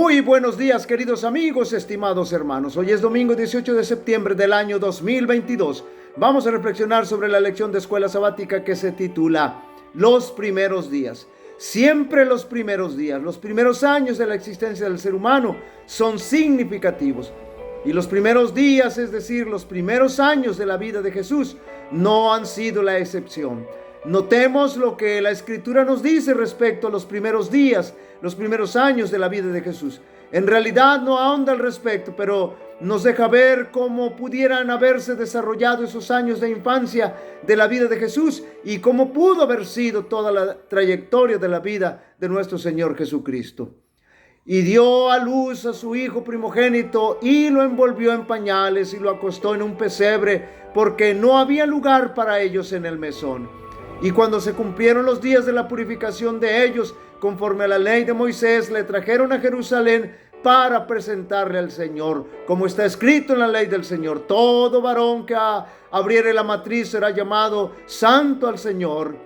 Muy buenos días, queridos amigos, estimados hermanos. Hoy es domingo 18 de septiembre del año 2022. Vamos a reflexionar sobre la lección de escuela sabática que se titula Los primeros días. Siempre los primeros días, los primeros años de la existencia del ser humano son significativos. Y los primeros días, es decir, los primeros años de la vida de Jesús, no han sido la excepción. Notemos lo que la Escritura nos dice respecto a los primeros días, los primeros años de la vida de Jesús. En realidad no ahonda al respecto, pero nos deja ver cómo pudieran haberse desarrollado esos años de infancia de la vida de Jesús y cómo pudo haber sido toda la trayectoria de la vida de nuestro Señor Jesucristo. Y dio a luz a su hijo primogénito y lo envolvió en pañales y lo acostó en un pesebre porque no había lugar para ellos en el mesón. Y cuando se cumplieron los días de la purificación de ellos, conforme a la ley de Moisés, le trajeron a Jerusalén para presentarle al Señor, como está escrito en la ley del Señor: todo varón que abriere la matriz será llamado santo al Señor.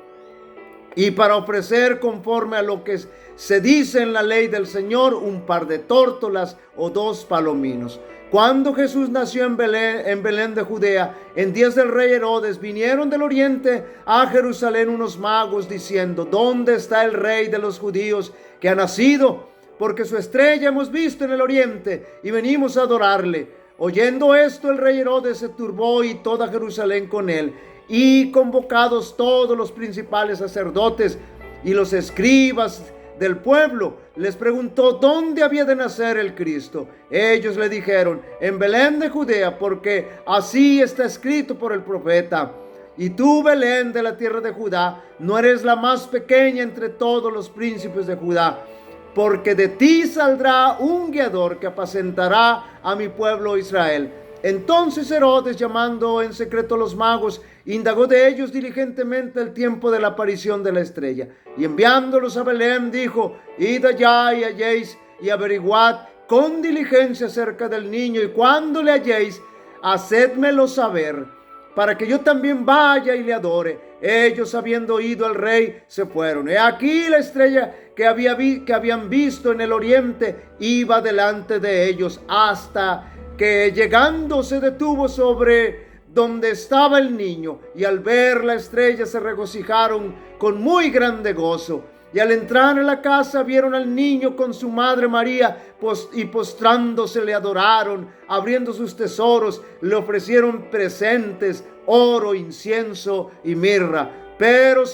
Y para ofrecer, conforme a lo que se dice en la ley del Señor, un par de tórtolas o 2 palominos. Cuando Jesús nació en Belén de Judea, en días del rey Herodes, vinieron del oriente a Jerusalén unos magos diciendo: ¿dónde está el rey de los judíos que ha nacido? Porque su estrella hemos visto en el oriente y venimos a adorarle. Oyendo esto, el rey Herodes se turbó y toda Jerusalén con él. Y convocados todos los principales sacerdotes y los escribas del pueblo, les preguntó dónde había de nacer el Cristo. Ellos le dijeron: en Belén de Judea, porque así está escrito por el profeta: y tú, Belén de la tierra de Judá, no eres la más pequeña entre todos los príncipes de Judá, porque de ti saldrá un guiador que apacentará a mi pueblo Israel. Entonces Herodes, llamando en secreto a los magos, indagó de ellos diligentemente el tiempo de la aparición de la estrella. Y enviándolos a Belén, dijo: id allá y halléis y averiguad con diligencia acerca del niño, y cuando le halléis, hacedmelo saber, para que yo también vaya y le adore. Ellos, habiendo oído al rey, se fueron. He aquí la estrella que habían visto en el oriente iba delante de ellos, hasta que llegando se detuvo sobre donde estaba el niño, y al ver la estrella se regocijaron con muy grande gozo. Y al entrar en la casa vieron al niño con su madre María, y postrándose le adoraron. Abriendo sus tesoros le ofrecieron presentes: oro, incienso y mirra. Pero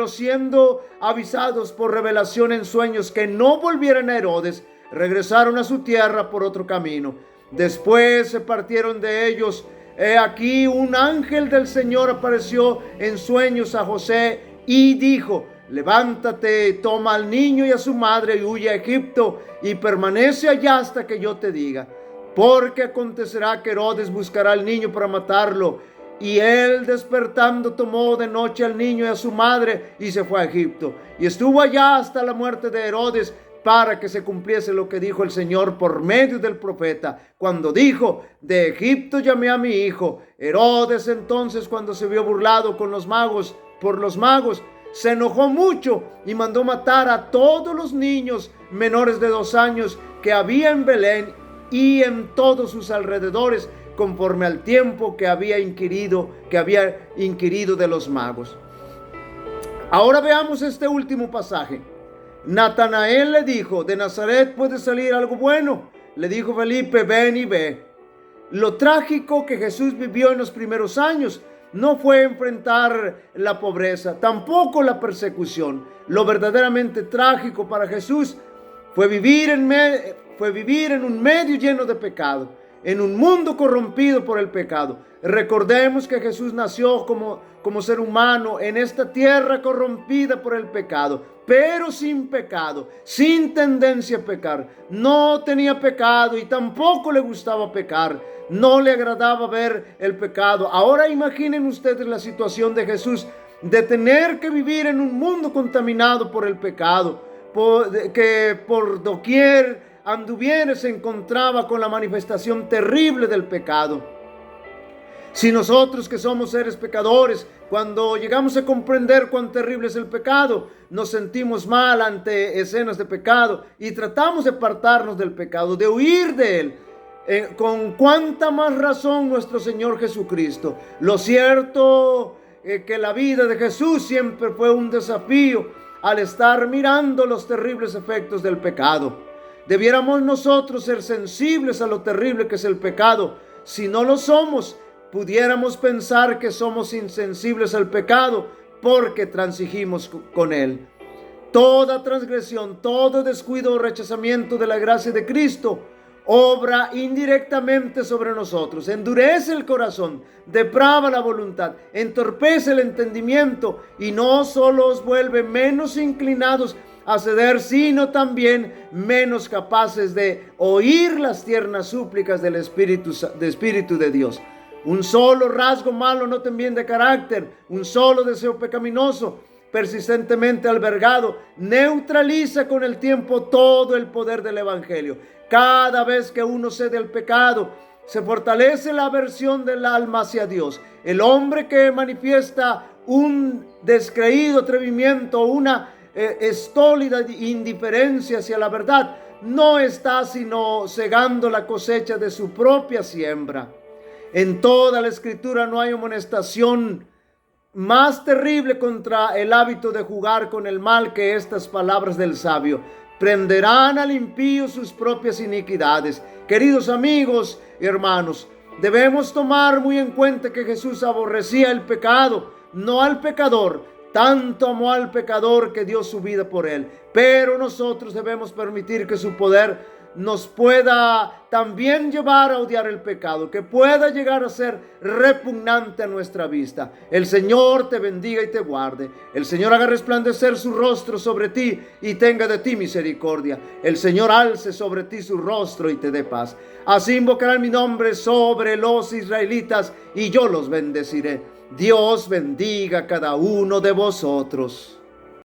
siendo avisados por revelación en sueños que no volvieran a Herodes, regresaron a su tierra por otro camino. Después se partieron de ellos. He aquí un ángel del Señor apareció en sueños a José y dijo: levántate, toma al niño y a su madre y huye a Egipto y permanece allá hasta que yo te diga. Porque acontecerá que Herodes buscará al niño para matarlo. Y él, despertando, tomó de noche al niño y a su madre y se fue a Egipto. Y estuvo allá hasta la muerte de Herodes, para que se cumpliese lo que dijo el Señor por medio del profeta, cuando dijo: de Egipto llamé a mi hijo. Herodes entonces, cuando se vio burlado por los magos, se enojó mucho y mandó matar a todos los niños menores de 2 años que había en Belén y en todos sus alrededores, conforme al tiempo que había inquirido de los magos. Ahora veamos este último pasaje. Natanael le dijo: de Nazaret puede salir algo bueno. Le dijo Felipe: ven y ve. Lo trágico que Jesús vivió en los primeros años no fue enfrentar la pobreza, tampoco la persecución. Lo verdaderamente trágico para Jesús fue vivir en un medio lleno de pecado, en un mundo corrompido por el pecado. Recordemos que Jesús nació como ser humano en esta tierra corrompida por el pecado, pero sin pecado, sin tendencia a pecar. No tenía pecado y tampoco le gustaba pecar. No le agradaba ver el pecado. Ahora imaginen ustedes la situación de Jesús, de tener que vivir en un mundo contaminado por el pecado, que por doquier anduviera se encontraba con la manifestación terrible del pecado. Si nosotros que somos seres pecadores, cuando llegamos a comprender cuán terrible es el pecado, nos sentimos mal ante escenas de pecado y tratamos de apartarnos del pecado, de huir de él, con cuánta más razón nuestro Señor Jesucristo. Lo cierto que la vida de Jesús siempre fue un desafío al estar mirando los terribles efectos del pecado. Debiéramos nosotros ser sensibles a lo terrible que es el pecado. Si no lo somos, pudiéramos pensar que somos insensibles al pecado porque transigimos con él. Toda transgresión, todo descuido o rechazamiento de la gracia de Cristo obra indirectamente sobre nosotros, endurece el corazón, deprava la voluntad, entorpece el entendimiento y no solo os vuelve menos inclinados a ceder, sino también menos capaces de oír las tiernas súplicas del Espíritu de Dios. Un solo rasgo malo no también de carácter, un solo deseo pecaminoso persistentemente albergado, neutraliza con el tiempo todo el poder del Evangelio. Cada vez que uno cede al pecado, se fortalece la aversión del alma hacia Dios. El hombre que manifiesta un descreído atrevimiento, una estólida indiferencia hacia la verdad, no está sino cegando la cosecha de su propia siembra. En toda la Escritura no hay amonestación más terrible contra el hábito de jugar con el mal que estas palabras del sabio: prenderán al impío sus propias iniquidades. Queridos amigos y hermanos, debemos tomar muy en cuenta que Jesús aborrecía el pecado, no al pecador. Tanto amó al pecador que dio su vida por él. Pero nosotros debemos permitir que su poder nos pueda también llevar a odiar el pecado, que pueda llegar a ser repugnante a nuestra vista. El Señor te bendiga y te guarde. El Señor haga resplandecer su rostro sobre ti y tenga de ti misericordia. El Señor alce sobre ti su rostro y te dé paz. Así invocarán mi nombre sobre los israelitas y yo los bendeciré. Dios bendiga a cada uno de vosotros.